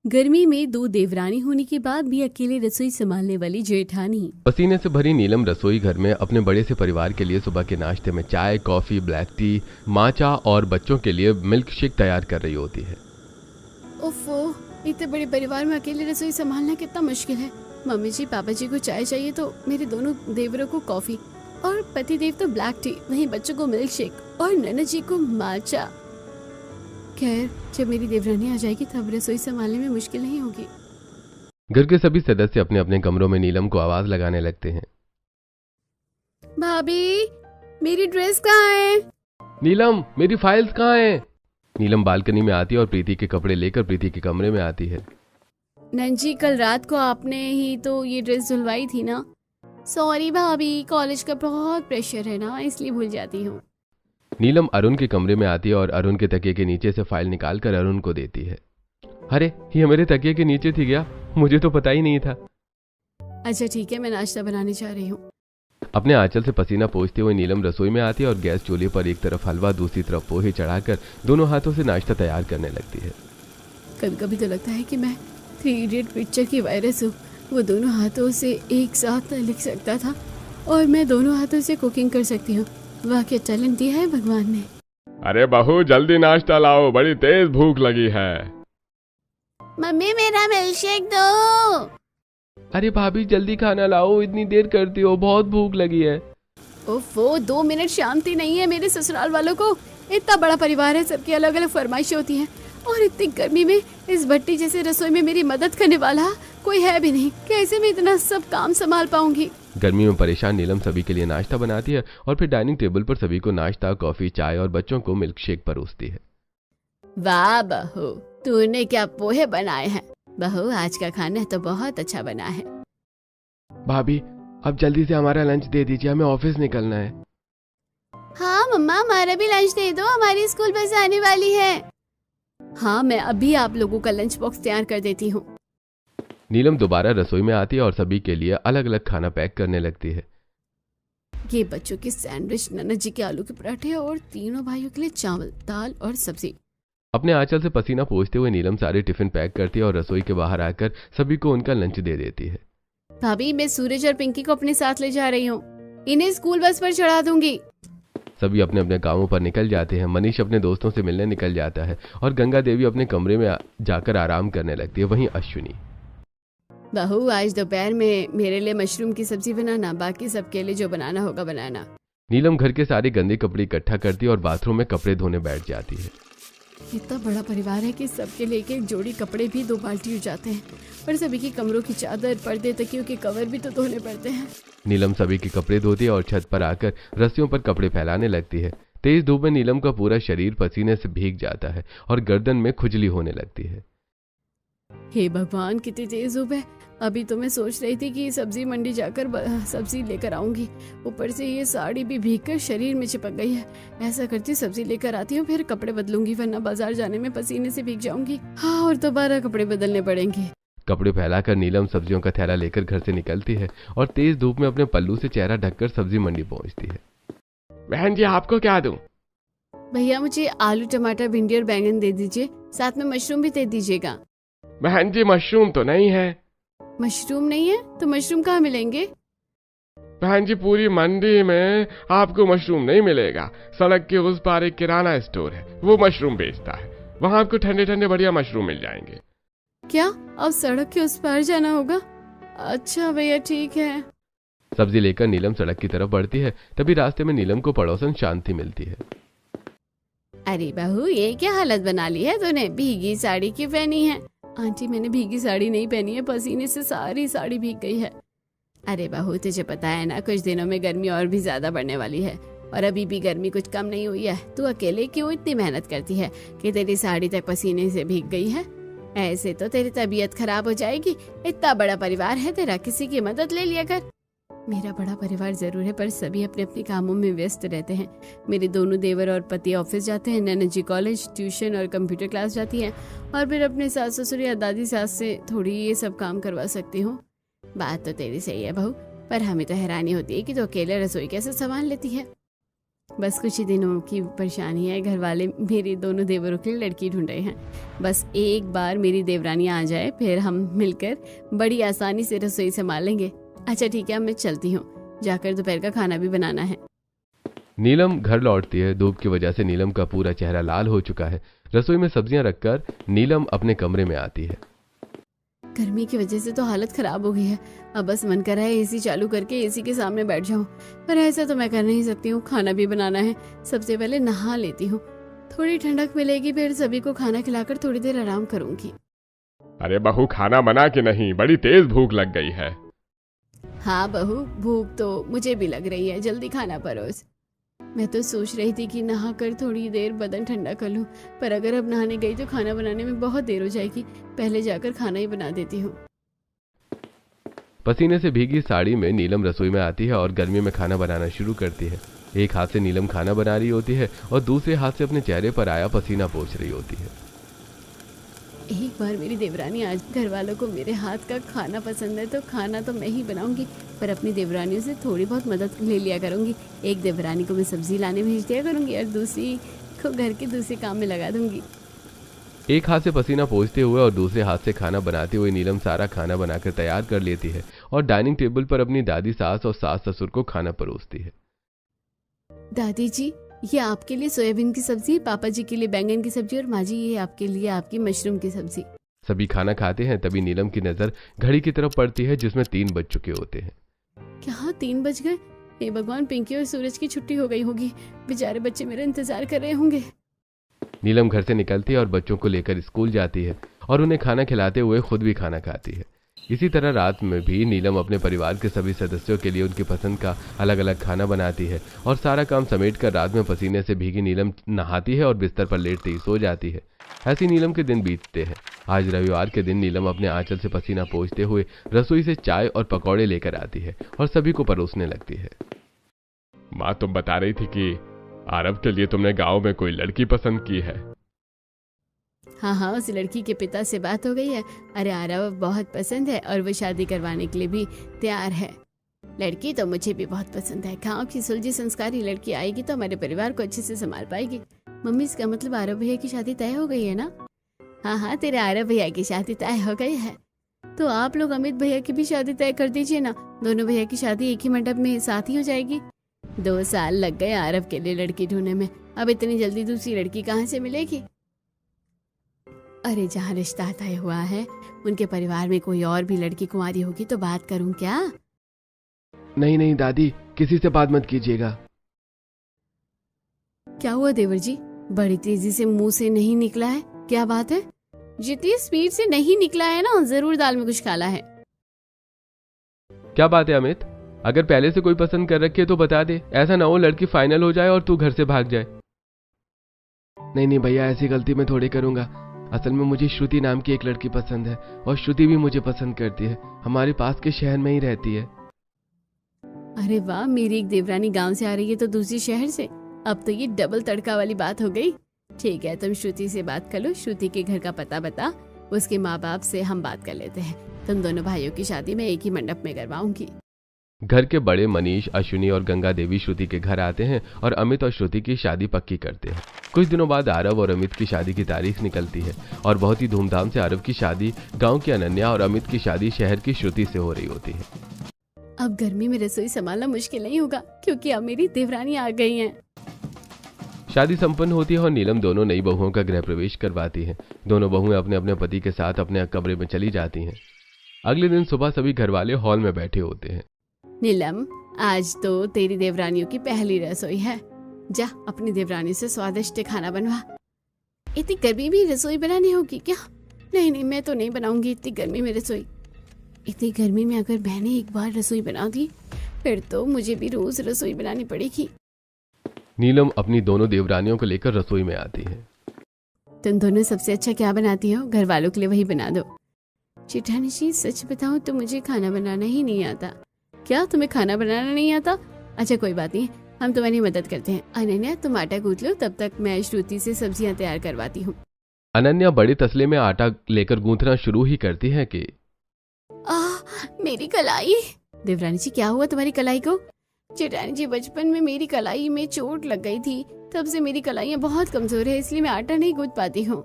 गर्मी में दो देवरानी होने के बाद भी अकेले रसोई संभालने वाली जेठानी। पसीने से भरी नीलम रसोई घर में अपने बड़े से परिवार के लिए सुबह के नाश्ते में चाय, कॉफी, ब्लैक टी, माचा और बच्चों के लिए मिल्क शेक तैयार कर रही होती है। ओफो, इतने बड़े परिवार में अकेले रसोई संभालना कितना मुश्किल है। मम्मी जी पापा जी को चाय चाहिए तो मेरे दोनों देवरों को कॉफी और पति देव तो ब्लैक टी, वहीं बच्चों को मिल्क शेक और नन्ना जी को माचा। खैर, जब मेरी देवरानी आ जाएगी तब रसोई संभालने में मुश्किल नहीं होगी। घर के सभी सदस्य अपने अपने कमरों में नीलम को आवाज लगाने लगते हैं। भाभी, मेरी ड्रेस कहाँ है? नीलम, मेरी फाइल्स कहाँ हैं? नीलम बालकनी में आती है और प्रीति के कपड़े लेकर प्रीति के कमरे में आती है। नंजी, कल रात को आपने ही तो ये ड्रेस धुलवाई थी ना? सॉरी भाभी, कॉलेज का बहुत प्रेशर है ना, इसलिए भूल जाती हूँ। नीलम अरुण के कमरे में आती है और अरुण के तकिए के नीचे से फाइल निकालकर अरुण को देती है। अरे, ये मेरे तकिए के नीचे थी क्या? मुझे तो पता ही नहीं था। अच्छा ठीक है, मैं नाश्ता बनाने जा रही हूँ। अपने आंचल से पसीना पोंछते हुए नीलम रसोई में आती है और गैस चूल्हे पर एक तरफ हलवा दूसरी तरफ पोहे चढ़ाकर दोनों हाथों से नाश्ता तैयार करने लगती है। कभी कभी तो लगता है कि मैं 3 इडियट पिक्चर की वायरस हूँ। वो दोनों हाथों से एक साथ लिख सकता था और मैं दोनों हाथों से कुकिंग कर सकती हूँ। वाह, क्या टैलेंट दिया है भगवान ने। अरे बहू, जल्दी नाश्ता लाओ, बड़ी तेज भूख लगी है। मम्मी, मेरा मिल्कशेक दो। अरे भाभी, जल्दी खाना लाओ, इतनी देर करती हो, बहुत भूख लगी है। ओफो, 2 मिनट शांति नहीं है मेरे ससुराल वालों को। इतना बड़ा परिवार है, सबकी अलग अलग फरमाइशें होती हैं और इतनी गर्मी में इस भट्टी जैसे रसोई में मेरी मदद करने वाला कोई है भी नहीं। कैसे मैं इतना सब काम संभाल पाऊंगी? गर्मी में परेशान नीलम सभी के लिए नाश्ता बनाती है और फिर डाइनिंग टेबल पर सभी को नाश्ता, कॉफी, चाय और बच्चों को मिल्क शेक परोसती है। वाह बहू, तूने क्या पोहे बनाए हैं? बहू, आज का खाना तो बहुत अच्छा बना है। भाभी, अब जल्दी से हमारा लंच दे दीजिए, हमें ऑफिस निकलना है। हाँ मम्मा, हमारा भी लंच दे दो, हमारी स्कूल बस आने वाली है। हाँ, मैं अभी आप लोगों का लंच बॉक्स तैयार कर देती हूँ। नीलम दोबारा रसोई में आती है और सभी के लिए अलग अलग खाना पैक करने लगती है। ये बच्चों के सैंडविच, नन्ना जी के आलू के पराठे और तीनों भाइयों के लिए चावल, दाल और सब्जी। अपने आंचल से पसीना पोंछते हुए नीलम सारे टिफिन पैक करती है और रसोई के बाहर आकर सभी को उनका लंच दे देती है। भाभी, मैं सूरज और पिंकी को अपने साथ ले जा रही हूँ, इन्हें स्कूल बस पर चढ़ा दूंगी। सभी अपने अपने कामों पर निकल जाते हैं। मनीष अपने दोस्तों से मिलने निकल जाता है और गंगा देवी अपने कमरे में जाकर आराम करने लगती है। वहीं अश्विनी, बहू, आज दोपहर में मेरे लिए मशरूम की सब्जी बनाना, बाकी सबके लिए जो बनाना होगा बनाना। नीलम घर के सारे गंदे कपड़े इकट्ठा करती है और बाथरूम में कपड़े धोने बैठ जाती है। इतना बड़ा परिवार है कि सबके लिए एक जोड़ी कपड़े भी 2 बाल्टी हो जाते हैं, पर सभी की कमरों की चादर, पर्दे, तकियों के कवर भी तो धोने पड़ते हैं। नीलम सभी के कपड़े धोती है और छत पर आकर रस्सियों पर कपड़े फैलाने लगती है। तेज धूप में नीलम का पूरा शरीर पसीने से भीग जाता है और गर्दन में खुजली होने लगती है। हे भगवान, कितनी तेज धूप है। अभी तो मैं सोच रही थी कि सब्जी मंडी जाकर सब्जी लेकर आऊंगी, ऊपर से ये साड़ी भी भीगकर शरीर में चिपक गई है। ऐसा करती सब्जी लेकर आती हूँ, फिर कपड़े बदलूंगी, वरना बाजार जाने में पसीने से भीग जाऊंगी। हाँ, और दोबारा कपड़े बदलने पड़ेंगे। कपड़े फैलाकर नीलम सब्जियों का थैला लेकर घर से निकलती है और तेज धूप में अपने पल्लू से चेहरा ढककर सब्जी मंडी पहुंचती है। बहन जी, आपको क्या दूं? भैया, मुझे आलू, टमाटर, भिंडी और बैंगन दे दीजिए, साथ में मशरूम भी दे दीजिएगा। बहन जी, मशरूम तो नहीं है। मशरूम नहीं है तो मशरूम कहाँ मिलेंगे? बहन जी, पूरी मंडी में आपको मशरूम नहीं मिलेगा। सड़क के उस पार एक किराना स्टोर है, वो मशरूम बेचता है, वहाँ आपको ठंडे ठंडे बढ़िया मशरूम मिल जाएंगे। क्या अब सड़क के उस पार जाना होगा? अच्छा भैया, ठीक है। सब्जी लेकर नीलम सड़क की तरफ बढ़ती है। तभी रास्ते में नीलम को पड़ोसन शांति मिलती है। अरे बहू, ये क्या हालत बना ली है तूने? भीगी साड़ी क्यों पहनी है? आंटी, मैंने भीगी साड़ी नहीं पहनी है, पसीने से सारी साड़ी भीग गई है। अरे बहू, तुझे पता है ना, कुछ दिनों में गर्मी और भी ज्यादा बढ़ने वाली है और अभी भी गर्मी कुछ कम नहीं हुई है। तू अकेले क्यों इतनी मेहनत करती है कि तेरी साड़ी तक पसीने से भीग गई है? ऐसे तो तेरी तबीयत खराब हो जाएगी। इतना बड़ा परिवार है तेरा, किसी की मदद ले लिया कर। मेरा बड़ा परिवार जरूर है, पर सभी अपने अपने कामों में व्यस्त रहते हैं। मेरे दोनों देवर और पति ऑफिस जाते हैं, नैना जी कॉलेज, ट्यूशन और कंप्यूटर क्लास जाती हैं, और फिर अपने सास ससुर या दादी सास से थोड़ी ये सब काम करवा सकती हूँ। बात तो तेरी सही है बहू, पर हमें तो हैरानी होती है कि तो अकेले रसोई कैसे संभाल लेती है। बस कुछ ही दिनों की परेशानी है, घर वाले मेरी दोनों देवरों के लिए लड़की ढूंढ रहे हैं। बस एक बार मेरी देवरानी आ जाए फिर हम मिलकर बड़ी आसानी से रसोई संभाल लेंगे। अच्छा ठीक है, अब मैं चलती हूँ, जाकर दोपहर का खाना भी बनाना है। नीलम घर लौटती है। धूप की वजह से नीलम का पूरा चेहरा लाल हो चुका है। रसोई में सब्जियां रखकर नीलम अपने कमरे में आती है। गर्मी की वजह से तो हालत खराब हो गई है। अब बस मन कर रहा है एसी चालू करके एसी के सामने बैठ जाऊं, पर ऐसा तो मैं कर नहीं सकती हूँ। खाना भी बनाना है, सबसे पहले नहा लेती हूँ, थोड़ी ठंडक मिलेगी, फिर सभी को खाना खिलाकर थोड़ी देर आराम करूंगी। अरे बहू, खाना बना कि नहीं? बड़ी तेज भूख लग गई है। हाँ बहू, भूख तो मुझे भी लग रही है, जल्दी खाना परोस। मैं तो सोच रही थी कि नहा कर थोड़ी देर बदन ठंडा कर लूं, पर अगर अब नहाने गई तो खाना बनाने में बहुत देर हो जाएगी। पहले जाकर खाना ही बना देती हूँ। पसीने से भीगी साड़ी में नीलम रसोई में आती है और गर्मी में खाना बनाना शुरू करती है। एक हाथ से नीलम खाना बना रही होती है और दूसरे हाथ से अपने चेहरे पर आया पसीना पोंछ रही होती है। एक बार मेरी देवरानी आज घर वालों को मेरे हाथ का खाना पसंद है तो खाना तो मैं ही बनाऊंगी, पर अपनी देवरानियों से थोड़ी बहुत मदद ले लिया करूंगी। एक देवरानी को मैं सब्जी लाने भेज दिया करूंगी और दूसरी को घर के दूसरे काम में लगा दूंगी। एक हाथ से पसीना पोंछते हुए और दूसरे हाथ से खाना बनाते हुए नीलम सारा खाना बनाकर तैयार कर लेती है और डाइनिंग टेबल पर अपनी दादी सास और सास ससुर को खाना परोसती है। दादी जी, ये आपके लिए सोयाबीन की सब्जी, पापा जी के लिए बैंगन की सब्जी और माँ जी ये आपके लिए आपकी मशरूम की सब्जी। सभी खाना खाते हैं। तभी नीलम की नजर घड़ी की तरफ पड़ती है जिसमें 3 बज चुके होते हैं। क्या 3 बज गए? हे भगवान, पिंकी और सूरज की छुट्टी हो गई होगी, बेचारे बच्चे मेरा इंतजार कर रहे होंगे। नीलम घर से निकलती है और बच्चों को लेकर स्कूल जाती है और उन्हें खाना खिलाते हुए खुद भी खाना खाती है। इसी तरह रात में भी नीलम अपने परिवार के सभी सदस्यों के लिए उनकी पसंद का अलग अलग खाना बनाती है और सारा काम समेटकर रात में पसीने से भीगी नीलम नहाती है और बिस्तर पर लेटते ही सो जाती है। ऐसी नीलम के दिन बीतते हैं। आज रविवार के दिन नीलम अपने आंचल से पसीना पोंछते हुए रसोई से चाय और पकौड़े लेकर आती है और सभी को परोसने लगती है। माँ, तुम बता रही थी कि आरव के लिए तुमने गांव में कोई लड़की पसंद की है। हाँ, उस लड़की के पिता से बात हो गई है। अरे आरव बहुत पसंद है और वो शादी करवाने के लिए भी तैयार है। लड़की तो मुझे भी बहुत पसंद है। गाँव की सुलझी संस्कारी लड़की आएगी तो हमारे परिवार को अच्छे से संभाल पाएगी। मम्मी, इसका मतलब आरव भैया की शादी तय हो गई है ना? हाँ, तेरे आरव भैया की शादी तय हो गई है। तो आप लोग अमित भैया की भी शादी तय कर दीजिए ना, दोनों भैया की शादी एक ही मंडप में साथ ही हो जाएगी। 2 साल लग गए आरव के लिए लड़की ढूंढने में, अब इतनी जल्दी दूसरी लड़की कहाँ से मिलेगी? अरे जहाँ रिश्ता तय हुआ है उनके परिवार में कोई और भी लड़की कुंवारी होगी तो बात करूं क्या? नहीं दादी, किसी से बात मत कीजिएगा। क्या हुआ देवर जी, बड़ी तेजी से मुंह से नहीं निकला है? क्या बात है? जितनी स्पीड से नहीं निकला है ना, जरूर दाल में कुछ काला है। क्या बात है अमित? अगर पहले से कोई पसंद कर रखी है तो बता दे, ऐसा ना हो लड़की फाइनल हो जाए और तू घर से भाग जाए। नहीं भैया, ऐसी गलती मैं थोड़ी करूंगा। असल में मुझे श्रुति नाम की एक लड़की पसंद है और श्रुति भी मुझे पसंद करती है। हमारे पास के शहर में ही रहती है। अरे वाह, मेरी एक देवरानी गांव से आ रही है तो दूसरी शहर से। अब तो ये डबल तड़का वाली बात हो गई। ठीक है, तुम श्रुति से बात कर लो, श्रुति के घर का पता बता, उसके माँ बाप से हम बात कर लेते हैं। तुम दोनों भाइयों की शादी मैं एक ही मंडप में करवाऊंगी। घर के बड़े मनीष, अश्विनी और गंगा देवी श्रुति के घर आते हैं और अमित और श्रुति की शादी पक्की करते हैं। कुछ दिनों बाद आरव और अमित की शादी की तारीख निकलती है और बहुत ही धूमधाम से आरव की शादी गांव की अनन्या और अमित की शादी शहर की श्रुति से हो रही होती है। अब गर्मी में रसोई संभालना मुश्किल नहीं होगा क्योंकि अब मेरी देवरानी आ गई हैं। शादी संपन्न होती है और नीलम दोनों नई बहुओं का गृह प्रवेश करवाती है। दोनों बहुएं अपने अपने पति के साथ अपने कमरे में चली जाती हैं। अगले दिन सुबह सभी घर वाले हॉल में बैठे होते हैं। नीलम, आज तो तेरी देवरानियों की पहली रसोई है। जा अपनी देवरानी से स्वादिष्ट खाना बनवा। इतनी गर्मी में रसोई बनानी होगी क्या? नहीं, मैं तो नहीं बनाऊंगी इतनी गर्मी में रसोई। इतनी गर्मी में अगर मैंने एक बार रसोई बना दी फिर तो मुझे भी रोज रसोई बनानी पड़ेगी। नीलम अपनी दोनों देवरानियों को लेकर रसोई में आती है। तुम दोनों सबसे अच्छा क्या बनाती हो? घर वालों के लिए वही बना दो। जेठानी जी, सच बताऊं तो मुझे खाना बनाना ही नहीं आता। क्या तुम्हें खाना बनाना नहीं आता? अच्छा कोई बात नहीं, हम तुम्हारी मदद करते हैं। अनन्या, तुम आटा गूंथ लो, तब तक मैं श्रुति से सब्जियां तैयार करवाती हूँ। अनन्या बड़े तसले में आटा लेकर गूंथना शुरू ही करती है कि मेरी कलाई। देवरानी जी, क्या हुआ तुम्हारी कलाई को? जेठानी जी, बचपन में मेरी कलाई में चोट लग गई थी, तब से मेरी कलाइयाँ बहुत कमजोर है, इसलिए मैं आटा नहीं गूंथ पाती हूँ।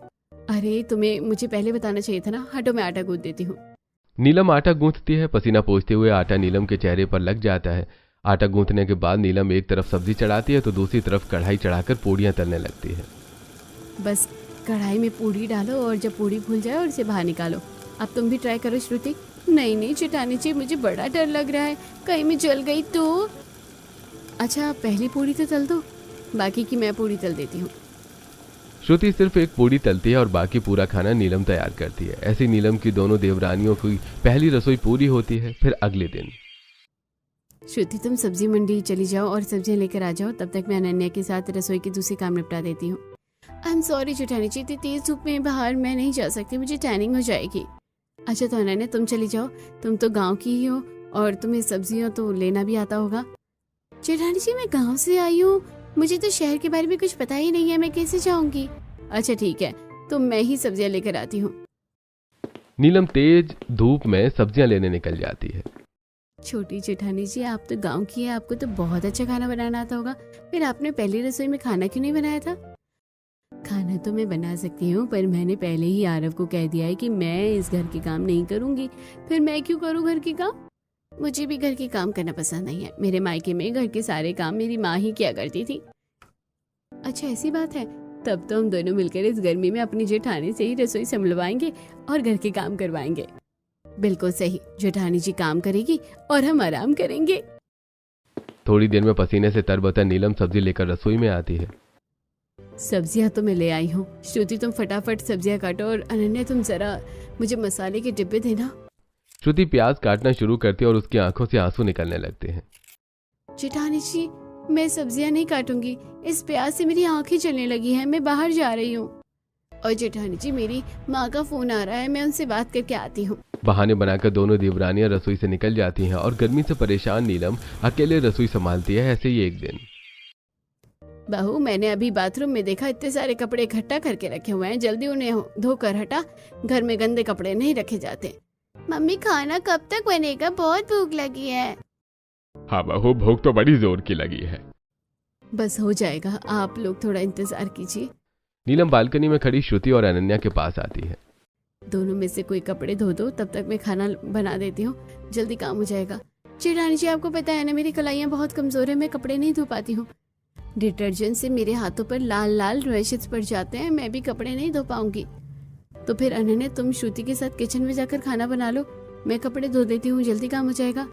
अरे तुम्हें मुझे पहले बताना चाहिए था ना। हटो, मैं आटा गूंथ देती हूँ। नीलम आटा गूंथती है। पसीना पोंछते हुए आटा नीलम के चेहरे पर लग जाता है। आटा गूंथने के बाद नीलम एक तरफ सब्जी चढ़ाती है तो दूसरी तरफ कढ़ाई चढ़ाकर पूड़ियां तलने लगती है। बस कढ़ाई में पूड़ी डालो और जब पूड़ी फूल जाए और इसे बाहर निकालो। अब तुम भी ट्राई करो श्रुति। नहीं नहीं जेठानी जी, मुझे बड़ा डर लग रहा है, कहीं मैं जल गई तो। अच्छा, पहली पूड़ी तो तल दो, बाकी की मैं पूड़ी तल देती हूँ। श्रुति सिर्फ एक पूड़ी तलती है और बाकी पूरा खाना नीलम तैयार करती है। ऐसी नीलम की दोनों देवरानियों की पहली रसोई पूरी होती है। फिर अगले दिन श्रुति, तुम सब्जी मंडी चली जाओ और सब्जियां लेकर आ जाओ, तब तक मैं अनन्या के साथ रसोई के दूसरे काम निपटा देती हूँ। आई एम सॉरी जेठानी जी, इतनी तेज धूप में बाहर मैं नहीं जा सकती, मुझे टैनिंग हो जाएगी। अच्छा तो अनन्या तुम चली जाओ, तुम तो गाँव की ही हो और तुम्हें सब्जियां तो लेना भी आता होगा। जेठानी जी, मैं गाँव से आई हूँ, मुझे तो शहर के बारे में कुछ पता ही नहीं है, मैं कैसे जाऊंगी। अच्छा ठीक है, तो मैं ही सब्जियां लेकर आती हूँ। नीलम तेज धूप में सब्जियां लेने निकल जाती है। छोटी जेठानी जी, आप तो गांव की है, आपको तो बहुत अच्छा खाना बनाना आता होगा, फिर आपने पहली रसोई में खाना क्यों नहीं बनाया था? खाना तो मैं बना सकती हूँ, पर मैंने पहले ही आरव को कह दिया है कि मैं इस घर के काम नहीं करूंगी। फिर मैं क्यों करूँ घर के काम? मुझे भी घर के काम करना पसंद नहीं है। मेरे मायके में घर के सारे काम मेरी माँ ही किया करती थी। अच्छा ऐसी बात है, तब तो हम दोनों मिलकर इस गर्मी में अपनी जेठानी से ही रसोई संभलवाएंगे और घर के काम करवाएंगे। बिल्कुल सही, जेठानी जी काम करेगी और हम आराम करेंगे। थोड़ी देर में पसीने से तरबतर नीलम सब्जी लेकर रसोई में आती है। सब्जियां तो मैं ले आई हूँ। श्रुति तुम फटाफट सब्जियां काटो और अनन्या तुम जरा मुझे मसाले के डिब्बे देना। श्रुति प्याज काटना शुरू करती है और उसकी आंखों से आंसू निकलने लगते हैं। जेठानी जी, मैं सब्जियां नहीं काटूंगी, इस प्याज से मेरी आंखें चलने लगी हैं, मैं बाहर जा रही हूँ। और जेठानी जी, मेरी माँ का फोन आ रहा है, मैं उनसे बात करके आती हूँ। बहाने बनाकर दोनों देवरानियां रसोई से निकल जाती हैं और गर्मी से परेशान नीलम अकेले रसोई संभालती है। ऐसे ही एक दिन, बहू, मैंने अभी बाथरूम में देखा इतने सारे कपड़े इकट्ठा करके रखे हुए हैं, जल्दी उन्हें धोकर हटा, घर में गंदे कपड़े नहीं रखे जाते। मम्मी, खाना कब तक बनेगा? बहुत भूख लगी है। हाँ बहू, भूख तो बड़ी जोर की लगी है। बस हो जाएगा, आप लोग थोड़ा इंतजार कीजिए। नीलम बालकनी में खड़ी श्रुति और अनन्या के पास आती है। दोनों में से कोई कपड़े धो दो, तब तक मैं खाना बना देती हूँ, जल्दी काम हो जाएगा। जेठानी जी, आपको पता है ना, मेरी कलाइयाँ बहुत कमजोर है, मैं कपड़े नहीं धो पाती हूँ। डिटर्जेंट से मेरे हाथों पर लाल लाल रैशेस पड़ जाते हैं, मैं भी कपड़े नहीं धो पाऊंगी। तो फिर अनन्या, तुम श्रुति के साथ किचन में जाकर खाना बना लो, मैं कपड़े धो देती हूँ, जल्दी काम हो जाएगा।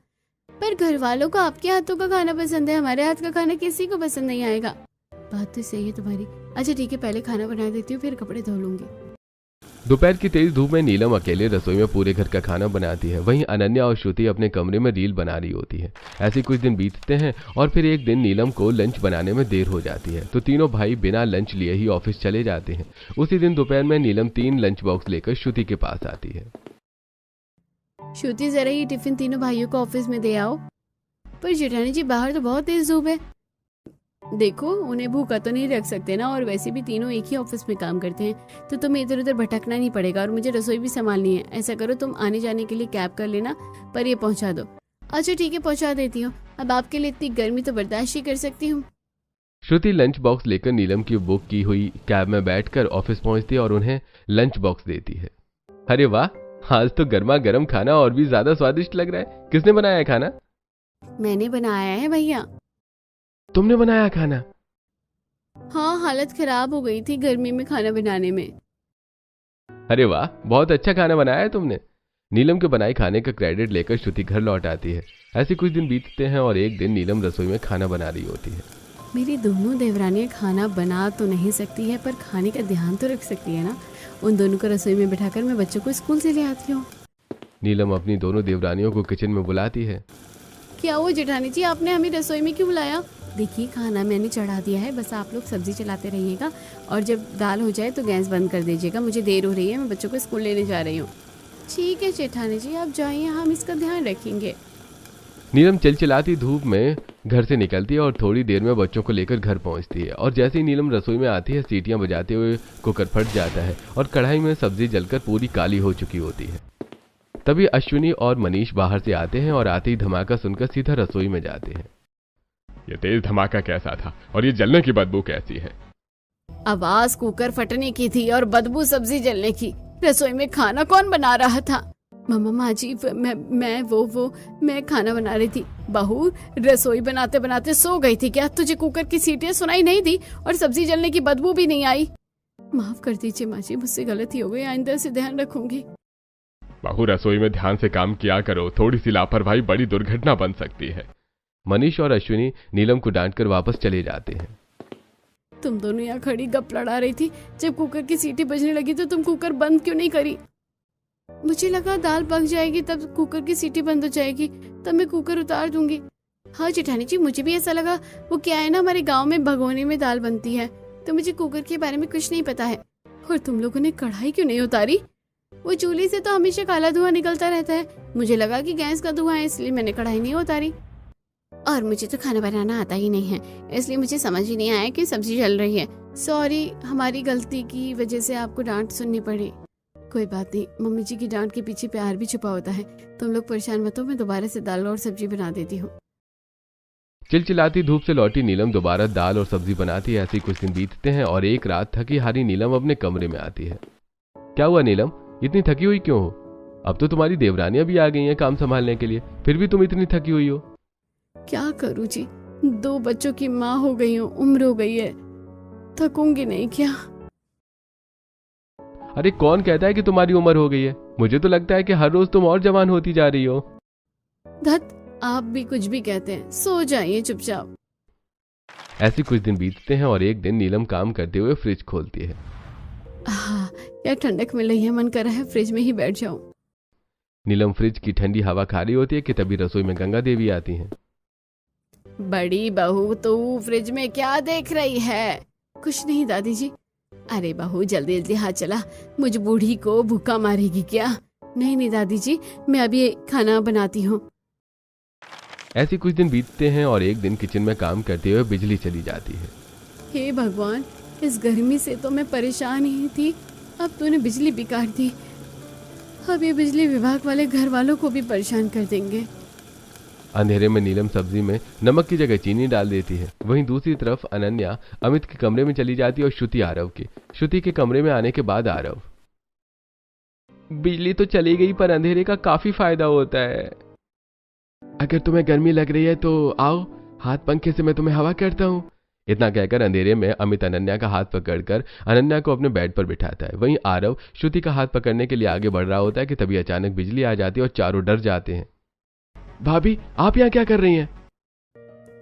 पर घर वालों को आपके हाथों का खाना पसंद है, हमारे हाथ का खाना किसी को पसंद नहीं आएगा। बात तो सही है तुम्हारी। अच्छा ठीक है, पहले खाना बना देती हूँ, फिर कपड़े धो लूंगी। दोपहर की तेज धूप में नीलम अकेले रसोई में पूरे घर का खाना बनाती है। वहीं अनन्या और श्रुति अपने कमरे में रील बना रही होती है। ऐसे कुछ दिन बीतते हैं और फिर एक दिन नीलम को लंच बनाने में देर हो जाती है, तो तीनों भाई बिना लंच लिए ही ऑफिस चले जाते हैं। उसी दिन दोपहर में नीलम 3 लंच बॉक्स लेकर श्रुति के पास आती है। श्रुति, जरा ये टिफिन तीनों भाइयों को ऑफिस में दे आओ। पर जेठानी जी, बाहर तो बहुत तेज धूप है। देखो, उन्हें भूखा तो नहीं रख सकते ना, और वैसे भी तीनों एक ही ऑफिस में काम करते हैं, तो तुम्हें इधर उधर भटकना नहीं पड़ेगा, और मुझे रसोई भी संभालनी है। ऐसा करो, तुम आने जाने के लिए कैब कर लेना, पर ये पहुंचा दो। अच्छा ठीक है, पहुंचा देती हूँ। अब आपके लिए इतनी गर्मी तो बर्दाश्त ही कर सकती हूँ। श्रुति लंच बॉक्स लेकर नीलम की बुक की हुई कैब में बैठकर ऑफिस पहुंचती है और उन्हें लंच बॉक्स देती है। अरे वाह, आज तो गर्मा गर्म खाना और भी ज्यादा स्वादिष्ट लग रहा है। किसने बनाया है खाना? मैंने बनाया है भैया। तुमने बनाया खाना? हाँ, हालत खराब हो गई थी गर्मी में खाना बनाने में। अरे वाह, बहुत अच्छा खाना बनाया है तुमने। नीलम के बनाए खाने का क्रेडिट लेकर श्रुति घर लौट आती है। ऐसे कुछ दिन बीतते हैं और एक दिन नीलम रसोई में खाना बना रही होती है। मेरी दोनों देवरानियां खाना बना तो नहीं सकती है, पर खाने का ध्यान तो रख सकती है ना। उन दोनों को रसोई में बिठाकर मैं बच्चों को स्कूल से ले आती हूँ। नीलम अपनी दोनों देवरानियों को किचन में बुलाती है। क्या वो जेठानी जी, आपने हमें रसोई में क्यों बुलाया? देखिए, खाना मैंने चढ़ा दिया है, बस आप लोग सब्जी चलाते रहिएगा, और जब दाल हो जाए तो गैस बंद कर दीजिएगा। मुझे देर हो रही है, मैं बच्चों को स्कूल लेने जा रही हूँ। ठीक है जेठानी जी, आप जाइए, हम इसका ध्यान रखेंगे। नीलम चिलचिलाती धूप में घर से निकलती है और थोड़ी देर में बच्चों को लेकर घर पहुंचती है। और जैसे ही नीलम रसोई में आती है, सीटियां बजाते हुए कुकर फट जाता है और कढ़ाई में सब्जी जलकर पूरी काली हो चुकी होती है। तभी अश्विनी और मनीष बाहर से आते हैं और आते ही धमाका सुनकर सीधा रसोई में जाते हैं। ये तेज धमाका कैसा था और ये जलने की बदबू कैसी है? आवाज कुकर फटने की थी और बदबू सब्जी जलने की। रसोई में खाना कौन बना रहा था? मम्मा माँ जी, मैं खाना बना रही थी। बहू, रसोई बनाते बनाते सो गई थी क्या? तुझे कुकर की सीटियां सुनाई नहीं दी और सब्जी जलने की बदबू भी नहीं आई? माफ कर दीजिए माँ जी, मुझसे गलती हो गई, आइंदा से ध्यान रखूंगी। बहू, रसोई में ध्यान से काम किया करो, थोड़ी सी लापरवाही बड़ी दुर्घटना बन सकती है। मनीष और अश्विनी नीलम को डांटकर वापस चले जाते हैं। तुम दोनों यहाँ खड़ी गप लड़ा रही थी, जब कुकर की सीटी बजने लगी तो तुम कुकर बंद क्यों नहीं करी? मुझे लगा दाल पक जाएगी तब कुकर की सीटी बंद हो जाएगी, तब मैं कुकर उतार दूंगी। हाँ जेठानी जी, मुझे भी ऐसा लगा। वो क्या है ना, हमारे गांव में भगोने में दाल बनती है, तो मुझे कुकर के बारे में कुछ नहीं पता है। और तुम लोगों ने कढ़ाई क्यों नहीं उतारी? वो चूल्हे से तो हमेशा काला धुआं निकलता रहता है, मुझे लगा कि गैस का धुआं है, इसलिए मैंने कढ़ाई नहीं उतारी। और मुझे तो खाना बनाना आता ही नहीं है, इसलिए मुझे समझ ही नहीं आया कि सब्जी जल रही है। सॉरी, हमारी गलती की वजह से आपको डांट सुननी पड़ी। कोई बात नहीं, मम्मी जी की डांट के पीछे प्यार भी छुपा होता है। तुम लोग परेशान मत हो, मैं दोबारा से दाल और सब्जी बना देती हूँ। चिलचिलाती धूप से लौटी नीलम दोबारा दाल और सब्जी बनाती है। ऐसे कुछ दिन बीतते हैं और एक रात थकी हारी नीलम अपने कमरे में आती है। क्या हुआ नीलम, इतनी थकी हुई क्यों हो? अब तो तुम्हारी देवरानियां भी आ गई हैं काम संभालने के लिए, फिर भी तुम इतनी थकी हुई हो। क्या करूँ जी, 2 बच्चों की माँ हो गई हूँ, उम्र हो गई है, थकूंगी नहीं क्या? अरे कौन कहता है कि तुम्हारी उम्र हो गई है? मुझे तो लगता है कि हर रोज तुम और जवान होती जा रही हो। धत, आप भी कुछ भी कहते हैं, सो जाइए चुपचाप। ऐसे कुछ दिन बीतते हैं और एक दिन नीलम काम करते हुए फ्रिज खोलती है। यार ठंडक मिल रही है, मन कर रहा है फ्रिज में ही बैठ जाऊं। नीलम फ्रिज की ठंडी हवा खा रही होती है कि तभी रसोई में गंगा देवी आती हैं। बड़ी बहू, तू फ्रिज में क्या देख रही है? कुछ नहीं दादी जी। अरे बहू, जल्दी जल्दी हाथ चला, मुझ बूढ़ी को भूखा मारेगी क्या? नहीं दादी जी, मैं अभी खाना बनाती हूँ। ऐसे कुछ दिन बीतते हैं और एक दिन किचन में काम करते हुए बिजली चली जाती है। हे भगवान, इस गर्मी से तो मैं परेशान ही थी, अब तूने बिजली भी काट दी। अब ये बिजली विभाग वाले घर वालों को भी परेशान कर देंगे। अंधेरे में नीलम सब्जी में नमक की जगह चीनी डाल देती है। वहीं दूसरी तरफ अनन्या अमित के कमरे में चली जाती है और श्रुति के कमरे में आने के बाद आरव, बिजली तो चली गई पर अंधेरे का काफी फायदा होता है। अगर तुम्हें गर्मी लग रही है तो आओ, हाथ पंखे से मैं तुम्हें हवा करता हूँ। इतना कहकर अंधेरे में अमित अनन्या का हाथ पकड़कर अनन्या को अपने बेड पर बिठाता है। वहीं आरव श्रुति का हाथ पकड़ने के लिए आगे बढ़ रहा होता है कि तभी अचानक बिजली आ जाती है और चारों डर जाते हैं। भाभी, आप यहाँ क्या कर रही हैं?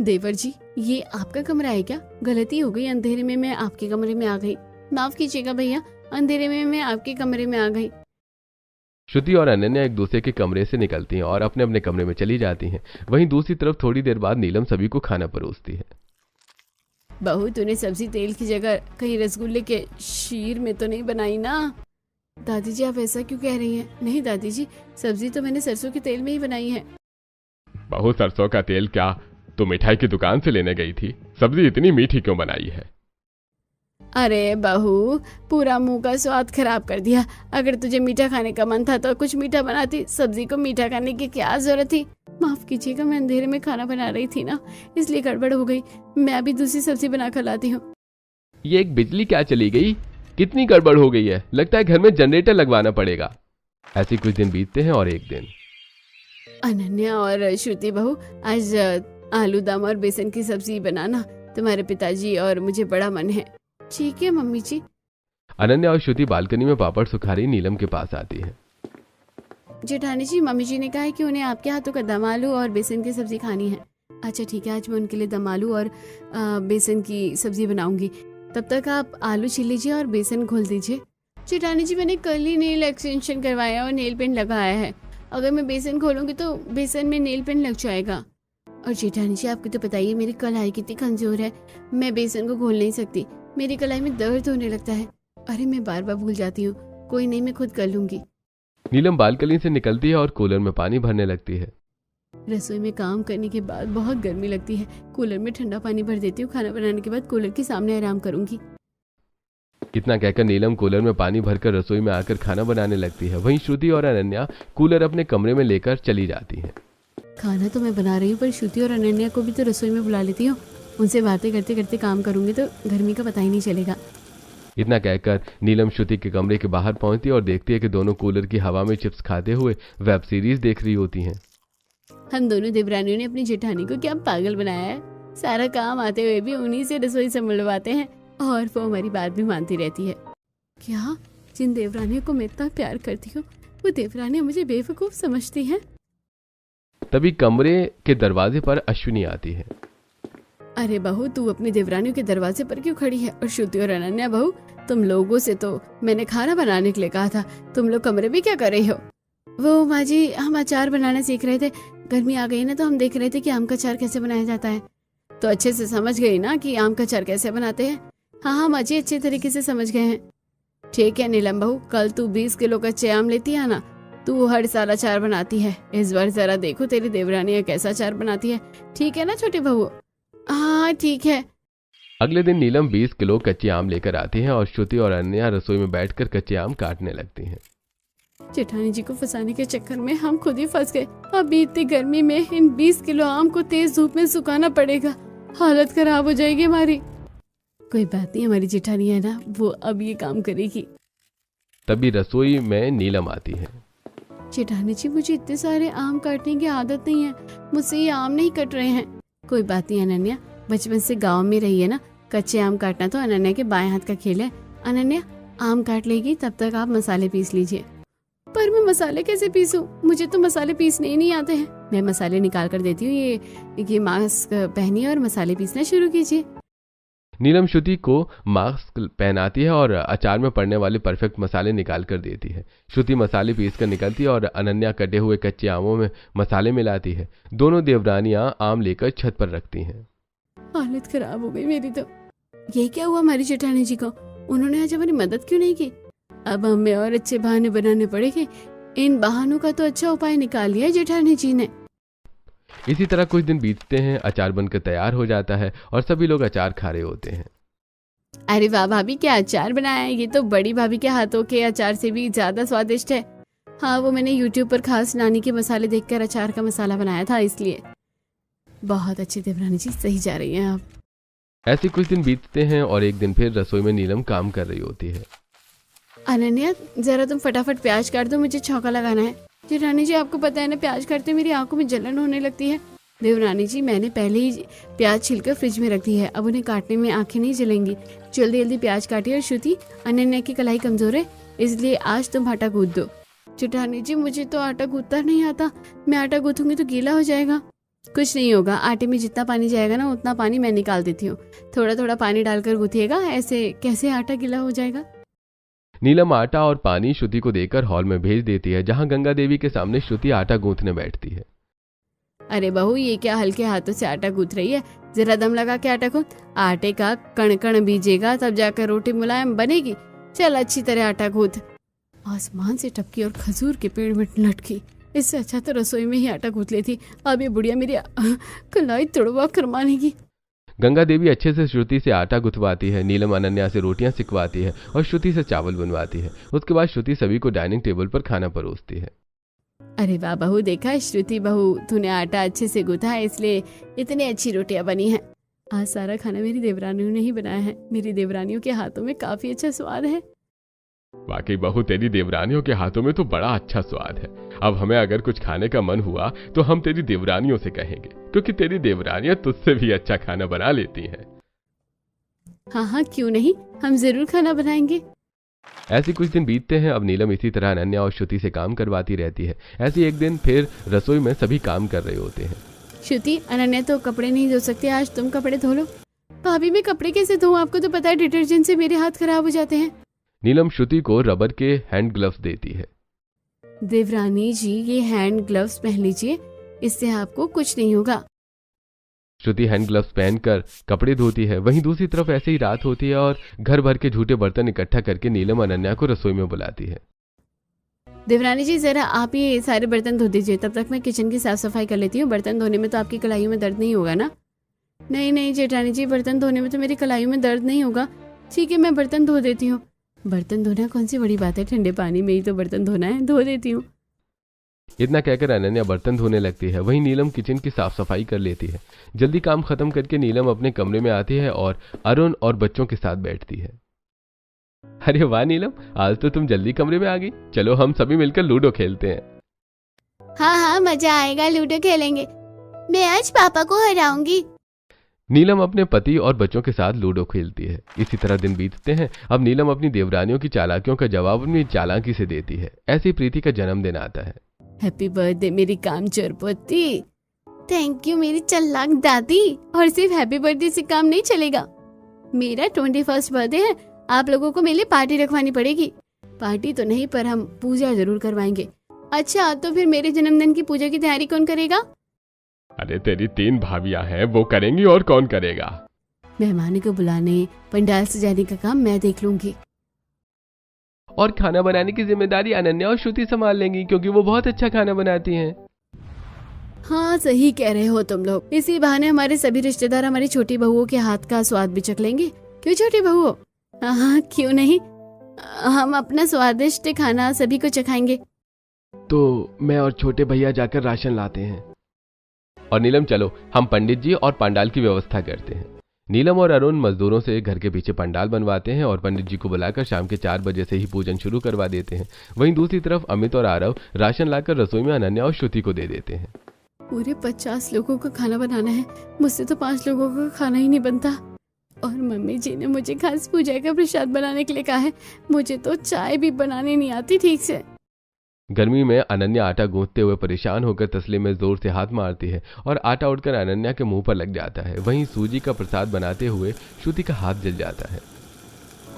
देवर जी, ये आपका कमरा है क्या? गलती हो गई, अंधेरे में मैं आपके कमरे में आ गई। माफ कीजिएगा भैया, अंधेरे में मैं आपके कमरे में आ गई। श्रुति और अनन्या एक दूसरे के कमरे से निकलती हैं और अपने अपने कमरे में चली जाती हैं। वहीं दूसरी तरफ थोड़ी देर बाद नीलम सभी को खाना परोसती है। बहू, तूने सब्जी तेल की जगह कहीं रसगुल्ले के शीर में तो नहीं बनाई ना? दादी जी, आप ऐसा क्यों कह रही हैं? नहीं दादी जी, सब्जी तो मैंने सरसों के तेल में ही बनाई है। बहू, सरसों का तेल क्या तो मिठाई की दुकान से लेने गई थी? सब्जी इतनी मीठी क्यों बनाई है? अरे बहू, पूरा मुंह का स्वाद खराब कर दिया। अगर तुझे मीठा खाने का मन था तो कुछ मीठा बनाती, सब्जी को मीठा करने की क्या जरूरत थी? माफ कीजिएगा, मैं अंधेरे में खाना बना रही थी ना, इसलिए गड़बड़ हो गई। मैं अभी दूसरी सब्जी बना कर लाती हूँ। ये एक बिजली क्या चली गई? कितनी गड़बड़ हो गई है, लगता है घर में जनरेटर लगवाना पड़ेगा। ऐसे कुछ दिन बीतते हैं और एक दिन अनन्या और श्रुति बहू, आज आलू दम और बेसन की सब्जी बनाना, तुम्हारे पिताजी और मुझे बड़ा मन है। ठीक है मम्मी जी। अनन्या और श्रुति बालकनी में पापड़ सुखा रही नीलम के पास आती है। जेठानी जी, मम्मी जी ने कहा है कि उन्हें आपके हाथों का दम आलू और बेसन की सब्जी खानी है। अच्छा ठीक है, आज मैं उनके लिए दम आलू और बेसन की सब्जी बनाऊंगी। तब तक आप आलू छील लीजिए और बेसन घोल दीजिए। जेठानी जी, मैंने कल ही नेल एक्सटेंशन करवाया और नेल पेंट लगाया है। अगर मैं बेसन खोलूंगी तो बेसन में नेल पेंट लग जाएगा। और जेठानी जी, आपको तो बताइए मेरी कलाई कितनी कमजोर है, मैं बेसन को घोल नहीं सकती। मेरी कलाई में दर्द होने लगता है। अरे मैं बार बार भूल जाती हूँ। कोई नहीं, मैं खुद कर लूंगी। नीलम बालकनी से निकलती है और कूलर में पानी भरने लगती है। रसोई में काम करने के बाद बहुत गर्मी लगती है, कूलर में ठंडा पानी भर देती हूँ। खाना बनाने के बाद कूलर के सामने आराम करूंगी। इतना कहकर नीलम कूलर में पानी भरकर रसोई में आकर खाना बनाने लगती है। वहीं श्रुति और अनन्या कूलर अपने कमरे में लेकर चली जाती हैं। खाना तो मैं बना रही हूँ, पर श्रुति और अनन्या को भी तो रसोई में बुला लेती हूँ। उनसे बातें करते करते काम करूंगी तो गर्मी का पता ही नहीं चलेगा। इतना कहकर नीलम श्रुति के कमरे के बाहर पहुंचती है और देखती है कि दोनों कूलर की हवा में चिप्स खाते हुए वेब सीरीज देख रही होती हैं। हम दोनों देवरानियों ने अपनी जेठानी को क्या पागल बनाया है। सारा काम आते हुए भी उन्हीं से रसोई संभलवाते हैं और वो हमारी बात भी मानती रहती है। क्या जिन देवरानियों को मैं इतना प्यार करती हूँ वो देवरानियां मुझे बेवकूफ समझती हैं। तभी कमरे के दरवाजे पर अश्विनी आती है। अरे बहू, तू अपनी देवरानियों के दरवाजे पर क्यों खड़ी है? और श्रुति और अनन्या बहू, तुम लोगों से तो मैंने खाना बनाने के लिए कहा था, तुम लोग कमरे में क्या कर रही हो? वो माँ जी, हम अचार बनाना सीख रहे थे। गर्मी आ गई ना तो हम देख रहे थे कि आम का अचार कैसे बनाया जाता है। तो अच्छे से समझ गई ना कि आम का अचार कैसे बनाते हैं? हाँ माँ जी, अच्छे तरीके से समझ गए हैं। ठीक है नीलम बहू, कल तू 20 किलो कच्चे आम लेती है ना। तू हर साल अचार बनाती है, इस बार जरा देखो तेरी देवरानी कैसा अचार बनाती है। ठीक है ना छोटी बहू? हाँ ठीक है। अगले दिन नीलम 20 किलो कच्चे आम लेकर आती है और श्रुति और अनन्या रसोई में बैठकर कच्चे आम काटने लगती हैं। जेठानी जी को फंसाने के चक्कर में हम खुद ही फंस गए। अभी इतनी गर्मी में इन 20 किलो आम को तेज धूप में सुखाना पड़ेगा, हालत खराब हो जाएगी हमारी। कोई बात नहीं, हमारी जेठानी है ना, वो अब ये काम करेगी। तभी रसोई में नीलम आती है। जेठानी जी, मुझे इतने सारे आम काटने की आदत नहीं है, मुझसे ये आम नहीं कट रहे हैं। कोई बात नहीं अनन्या, बचपन से गांव में रही है ना, कच्चे आम काटना तो अनन्या के बाएं हाथ का खेल है। अनन्या आम काट लेगी, तब तक आप मसाले पीस लीजिए। पर मैं मसाले कैसे पीसूं? मुझे तो मसाले पीसने ही नहीं आते हैं। मैं मसाले निकाल कर देती हूँ, ये मास्क पहनिए और मसाले पीसना शुरू कीजिए। नीलम श्रुति को मास्क पहनाती है और अचार में पड़ने वाले परफेक्ट मसाले निकाल कर देती है। श्रुति मसाले पीस कर निकलती है और अनन्या कटे हुए कच्चे आमों में मसाले मिलाती है। दोनों देवरानियां आम लेकर छत पर रखती हैं। हालत खराब हो गई मेरी तो। ये क्या हुआ हमारी जेठानी जी को? उन्होंने आज हमारी मदद क्यों नहीं की? अब हमें और अच्छे बहाने बनाने पड़ेंगे। इन बहानों का तो अच्छा उपाय निकाल लिया जेठानी जी ने। इसी तरह कुछ दिन बीतते हैं, अचार बनकर तैयार हो जाता है और सभी लोग अचार खा रहे होते हैं। अरे वाह भाभी, क्या अचार बनाया है! ये तो बड़ी भाभी के हाथों के अचार से भी ज्यादा स्वादिष्ट है। हाँ, वो मैंने YouTube पर खास नानी के मसाले देखकर अचार का मसाला बनाया था, इसलिए। बहुत अच्छी देवरानी जी, सही जा रही हैं आप। ऐसे कुछ दिन बीतते हैं और एक दिन फिर रसोई में नीलम काम कर रही होती है। अनन्या, जरा तुम फटाफट प्याज काट दो, मुझे छौंका लगाना है। जेठानी जी, आपको पता है ना, प्याज काटते मेरी आंखों में जलन होने लगती है। देवरानी जी, मैंने पहले ही प्याज छिलकर फ्रिज में रख दी है, अब उन्हें काटने में आंखें नहीं जलेंगी। जल्दी जल्दी प्याज काटिए। और श्रुति, अनन्या की कलाई कमजोर है, इसलिए आज तुम आटा गूंथ दो। जेठानी जी, मुझे तो आटा गूंथता नहीं आता, मैं आटा गूंथूंगी तो गीला हो जाएगा। कुछ नहीं होगा, आटे में जितना पानी जाएगा ना उतना पानी मैं निकाल देती हूँ। थोड़ा थोड़ा पानी डालकर गूंथिएगा, ऐसे कैसे आटा गीला हो जाएगा? नीलम आटा और पानी श्रुति को देकर हॉल में भेज देती है, जहां गंगा देवी के सामने श्रुति आटा गूंथने बैठती है। अरे बहू, ये क्या हल्के हाथों से आटा गूंथ रही है? जरा दम लगा के आटा गूंथ। आटे का कण कण बीजेगा तब जाकर रोटी मुलायम बनेगी। चल अच्छी तरह आटा गूंथ। आसमान से टपकी और खजूर के पेड़ में लटकी, इससे अच्छा तो रसोई में ही आटा गूंथ लेती। अब ये बुढ़िया मेरी कलाई तोड़वा कर मानेगी। गंगा देवी अच्छे से श्रुति से आटा गुथवाती है। नीलम अनन्या से रोटियां सिकवाती है और श्रुति से चावल बनवाती है। उसके बाद श्रुति सभी को डाइनिंग टेबल पर खाना परोसती है। अरे वाह बहू, देखा श्रुति बहू, तूने आटा अच्छे से गूथा है, इसलिए इतनी अच्छी रोटियां बनी हैं। आज सारा खाना मेरी देवरानियों ने ही बनाया है। मेरी देवरानियों के हाथों में काफी अच्छा स्वाद है। वाकई बहू, तेरी देवरानियों के हाथों में तो बड़ा अच्छा स्वाद है। अब हमें अगर कुछ खाने का मन हुआ तो हम तेरी देवरानियों से कहेंगे, क्योंकि तेरी देवरानियां तुझसे भी अच्छा खाना बना लेती हैं। हाँ हाँ, क्यों नहीं, हम जरूर खाना बनाएंगे। ऐसे कुछ दिन बीतते हैं। अब नीलम इसी तरह अनन्या और श्रुति से काम करवाती रहती है। ऐसे एक दिन फिर रसोई में सभी काम कर रहे होते हैं। श्रुति, अनन्या तो कपड़े नहीं धो सकती, आज तुम कपड़े धो लो। भाभी, मैं कपड़े कैसे धोऊं? आपको तो पता है डिटर्जेंट से मेरे हाथ खराब हो जाते हैं। नीलम श्रुति को रबर के हैंड ग्लव्स देती है। देवरानी जी, ये हैंड ग्लव्स पहन लीजिए, इससे आपको कुछ नहीं होगा। श्रुति हैंड ग्लव्स पहनकर कपड़े धोती है। वहीं दूसरी तरफ ऐसे ही रात होती है और घर भर के झूठे बर्तन इकट्ठा करके नीलम अनन्या को रसोई में बुलाती है। देवरानी जी, जरा आप ये सारे बर्तन धो दीजिए, तब तक मैं किचन की साफ सफाई कर लेती हूँ। बर्तन धोने में तो आपकी कलाइयों में दर्द नहीं होगा ना? नहीं नहीं जेठानी जी, बर्तन धोने में तो मेरी कलाइयों में दर्द नहीं होगा। ठीक है, मैं बर्तन धो देती हूँ। बर्तन धोना कौन सी बड़ी बात है, ठंडे पानी में ही तो बर्तन धोना है, धो देती हूँ। इतना कहकर अनन्या बर्तन धोने लगती है। वहीं नीलम किचन की साफ सफाई कर लेती है। जल्दी काम खत्म करके नीलम अपने कमरे में आती है और अरुण और बच्चों के साथ बैठती है। अरे वाह नीलम, आज तो तुम जल्दी कमरे में आ गई। चलो हम सभी मिलकर लूडो खेलते हैं। हाँ हाँ, मजा आएगा, लूडो खेलेंगे। मैं आज पापा को हराऊंगी। नीलम अपने पति और बच्चों के साथ लूडो खेलती है। इसी तरह दिन बीतते हैं। अब नीलम अपनी देवरानियों की चालाकियों का जवाब अपनी चालाकी से देती है। ऐसी प्रीति का जन्मदिन आता है। हैप्पी बर्थडे मेरी कामचोर पोती। थैंक यू मेरी चालाक दादी। और सिर्फ हैप्पी बर्थडे से काम नहीं चलेगा। मेरा 21st बर्थडे है, आप लोगों को मेरे लिए पार्टी रखवानी पड़ेगी। पार्टी तो नहीं, पर हम पूजा जरूर करवाएंगे। अच्छा, तो फिर मेरे जन्मदिन की पूजा की तैयारी कौन करेगा? अरे तेरी 3 भाभियां हैं, वो करेंगी और कौन करेगा? मेहमानों को बुलाने, पंडाल सजाने का काम मैं देख लूंगी। और खाना बनाने की जिम्मेदारी अनन्या और श्रुति संभाल लेंगी, क्योंकि वो बहुत अच्छा खाना बनाती हैं। हाँ, सही कह रहे हो तुम लोग। इसी बहाने हमारे सभी रिश्तेदार हमारी छोटी बहुओं के हाथ का स्वाद भी चख लेंगे। क्यों छोटी बहुओं? हाँ, क्यों नहीं। हम अपना स्वादिष्ट खाना सभी को चखाएंगे। तो मैं और छोटे भैया जाकर राशन लाते हैं। और नीलम, चलो हम पंडित जी और पंडाल की व्यवस्था करते हैं। नीलम और अरुण मजदूरों से घर के पीछे पंडाल बनवाते हैं और पंडित जी को बुलाकर शाम के 4 बजे से ही पूजन शुरू करवा देते हैं। वहीं दूसरी तरफ अमित और आरव राशन लाकर रसोई में अनन्या और श्रुति को दे देते हैं। पूरे 50 लोगों का खाना बनाना है। मुझसे तो 5 लोगों का खाना ही नहीं बनता। और मम्मी जी ने मुझे खास पूजा का प्रसाद बनाने के लिए कहा है। मुझे तो चाय भी बनाने नहीं आती ठीक से। गर्मी में अनन्या आटा गूंथते हुए परेशान होकर तसले में जोर से हाथ मारती है और आटा उड़कर अनन्या के मुंह पर लग जाता है। वहीं सूजी का प्रसाद बनाते हुए श्रुति का हाथ जल जाता है।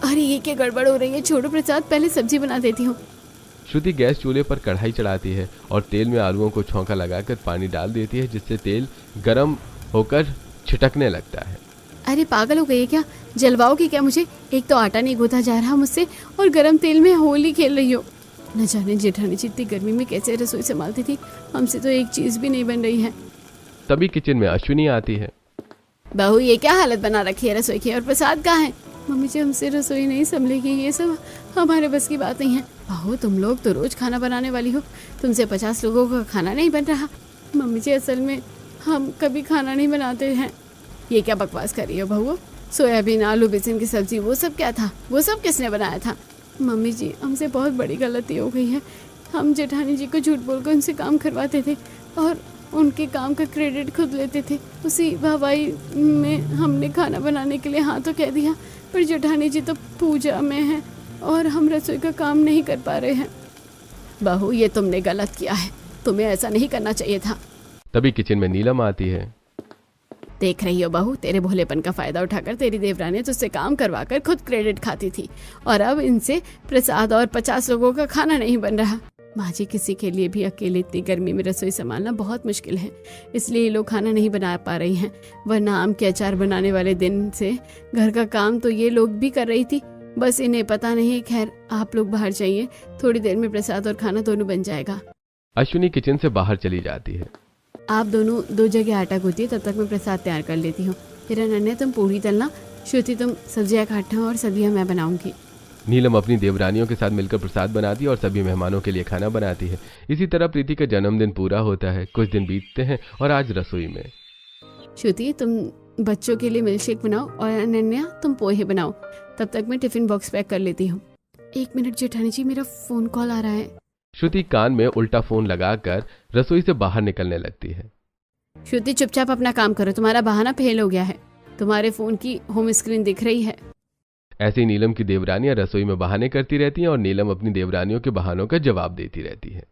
अरे ये क्या गड़बड़ हो रही है? छोड़ो प्रसाद, पहले सब्जी बना देती हूँ। श्रुति गैस चूल्हे पर कढ़ाई चढ़ाती है और तेल में आलूओं को छौंका लगाकर पानी डाल देती है, जिससे तेल गर्म होकर छिटकने लगता है। अरे पागल हो गई है क्या? जलवाओगी क्या मुझे? एक तो आटा नहीं गूंथा जा रहा मुझसे और गर्म तेल में होली खेल रही हो। न जाने जेठानी जी इतनी गर्मी में कैसे रसोई संभालती थी। हमसे तो एक चीज भी नहीं बन रही है। तभी किचन में अश्विनी आती है। बहू, ये क्या हालत बना रखी है रसोई की? और प्रसाद कहाँ है? मम्मी जी, हमसे रसोई नहीं संभलेगी। ये सब हमारे बस की बात नहीं है। बहू, तुम लोग तो रोज खाना बनाने वाली हो। तुमसे 50 लोगों का खाना नहीं बन रहा। मम्मी जी, असल में हम कभी खाना नहीं बनाते हैं। ये क्या बकवास कर रही हो बहू? सोयाबीन, आलू, बेसन की सब्जी, वो सब क्या था? वो सब किसने बनाया था? मम्मी जी, हमसे बहुत बड़ी गलती हो गई है। हम जेठानी जी को झूठ बोलकर उनसे काम करवाते थे और उनके काम का क्रेडिट खुद लेते थे। उसी वाहवाही में हमने खाना बनाने के लिए हाँ तो कह दिया, पर जेठानी जी तो पूजा में है और हम रसोई का काम नहीं कर पा रहे हैं। बहू, ये तुमने गलत किया है। तुम्हें ऐसा नहीं करना चाहिए था। तभी किचन में नीलम आती है। देख रही हो बहू, तेरे भोलेपन का फायदा उठाकर तेरी देवरानी तुझसे काम करवाकर खुद क्रेडिट खाती थी और अब इनसे प्रसाद और 50 लोगों का खाना नहीं बन रहा। माँ जी, किसी के लिए भी अकेले इतनी गर्मी में रसोई संभालना बहुत मुश्किल है, इसलिए ये लोग खाना नहीं बना पा रही हैं। वरना आम के अचार बनाने वाले दिन से घर का काम तो ये लोग भी कर रही थी, बस इन्हें पता नहीं। खैर, आप लोग बाहर जाइए, थोड़ी देर में प्रसाद और खाना दोनों बन जाएगा। अश्विनी किचन से बाहर चली जाती है। आप दोनों 2 जगह आटा गूंथिए, तब तक मैं प्रसाद तैयार कर लेती हूँ। फिर अनन्या, तुम पूरी तलना, श्रुति तुम सब्जियाँ काटना और सब्जियाँ मैं बनाऊंगी। नीलम अपनी देवरानियों के साथ मिलकर प्रसाद बनाती है और सभी मेहमानों के लिए खाना बनाती है। इसी तरह प्रीति का जन्मदिन पूरा होता है। कुछ दिन बीतते हैं और आज रसोई में श्रुति, तुम बच्चों के लिए मिल्कशेक बनाओ और अनन्या तुम पोहे बनाओ। तब तक मैं टिफिन बॉक्स पैक कर लेती हूँ। 1 मिनट जेठानी जी, मेरा फोन कॉल आ रहा है। श्रुति कान में उल्टा फोन लगाकर रसोई से बाहर निकलने लगती है। श्रुति, चुपचाप अपना काम करो, तुम्हारा बहाना फेल हो गया है। तुम्हारे फोन की होम स्क्रीन दिख रही है। ऐसे ही नीलम की देवरानियां रसोई में बहाने करती रहती हैं और नीलम अपनी देवरानियों के बहानों का जवाब देती रहती है।